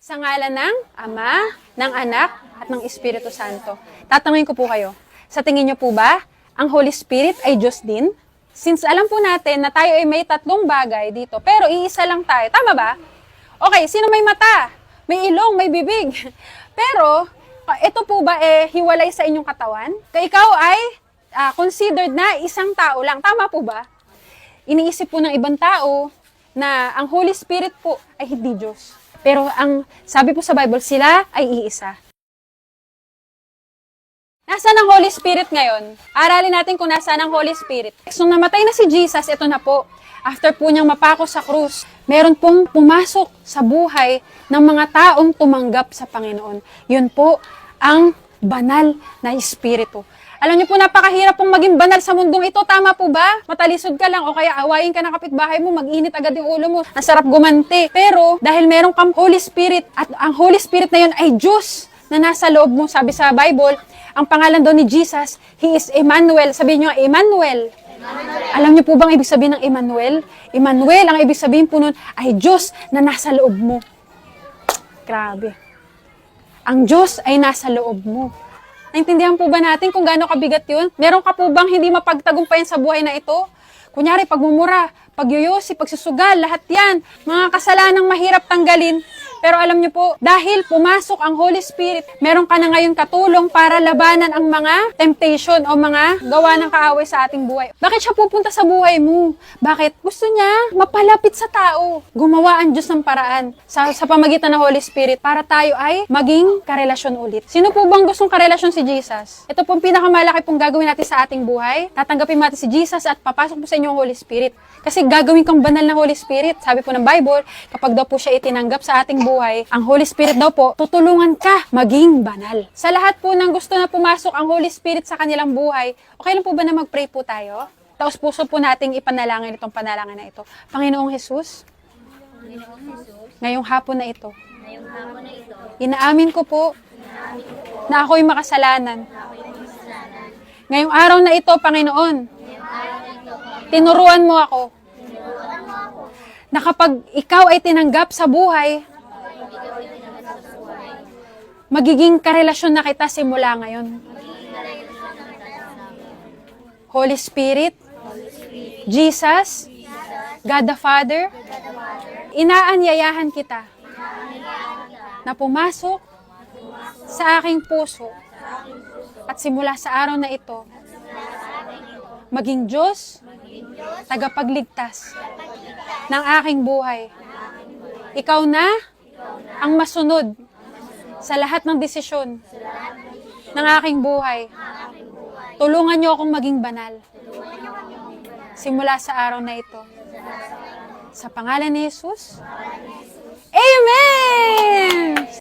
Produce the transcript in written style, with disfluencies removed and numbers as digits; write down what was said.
Sa ngalan ng Ama, ng Anak, at ng Espiritu Santo. Tatanungin ko po kayo, sa tingin niyo po ba, ang Holy Spirit ay Diyos din? Since alam po natin na tayo ay may tatlong bagay dito, pero iisa lang tayo. Tama ba? Okay, sino may mata? May ilong, may bibig. Pero, ito po ba hiwalay sa inyong katawan? Ikaw ay considered na isang tao lang. Tama po ba? Iniisip po ng ibang tao na ang Holy Spirit po ay hindi Diyos. Pero ang sabi po sa Bible, sila ay iisa. Nasaan ang Holy Spirit ngayon? Aralin natin kung nasaan ang Holy Spirit. So namatay na si Jesus, ito na po. After po niyang mapako sa krus, meron pong pumasok sa buhay ng mga taong tumanggap sa Panginoon. Yun po ang banal na Espiritu. Alam niyo po, napakahirap pong maging banal sa mundong ito. Tama po ba? Matalisod ka lang o kaya awayin ka ng kapitbahay mo, mag-init agad yung ulo mo. Ang sarap gumanti. Pero dahil meron kang Holy Spirit at ang Holy Spirit na yun ay Diyos na nasa loob mo, sabi sa Bible, ang pangalan doon ni Jesus, He is Emmanuel. Sabihin niyo, Emmanuel. Alam niyo po bang ibig sabihin ng Emmanuel? Emmanuel, ang ibig sabihin po nun ay Diyos na nasa loob mo. Grabe. Ang Diyos ay nasa loob mo. Naintindihan po ba natin kung gaano kabigat yun? Meron ka po bang hindi mapagtagumpayan sa buhay na ito? Kunyari, pagmumura, pagyoyosi, pagsusugal, lahat yan. Mga kasalanang mahirap tanggalin. Pero alam niyo po, dahil pumasok ang Holy Spirit, meron ka na ngayon katulong para labanan ang mga temptation o mga gawa ng kaaway sa ating buhay. Bakit siya pupunta sa buhay mo? Bakit? Gusto niya mapalapit sa tao. Gumawa ang Diyos ng paraan sa pamagitan ng Holy Spirit para tayo ay maging karelasyon ulit. Sino po bang gustong karelasyon si Jesus? Ito pong pinakamalaki pong gagawin natin sa ating buhay. Tatanggapin natin si Jesus at papasok po sa inyo ang Holy Spirit. Kasi gagawin kang banal na Holy Spirit. Sabi po ng Bible, kapag daw po siya itinanggap sa ating buhay, ang Holy Spirit daw po, tutulungan ka maging banal. Sa lahat po ng gusto na pumasok ang Holy Spirit sa kanilang buhay, okay lang po ba na mag-pray po tayo? Taos puso po nating ipanalangin itong panalangin na ito. Panginoong Jesus, ngayong hapon na ito, inaamin ko po na ako'y makasalanan. Ngayong araw na ito, Panginoon, tinuruan mo ako na kapag ikaw ay tinanggap sa buhay, magiging karelasyon na kita simula ngayon. Holy Spirit, Jesus, God the Father, inaanyayahan kita na pumasok sa aking puso at simula sa araw na ito, maging Diyos, tagapagligtas ng aking buhay. Ikaw na ang masunod sa lahat ng desisyon ng aking buhay. Tulungan niyo akong maging banal simula sa araw na ito. Sa pangalan ni Jesus, Amen!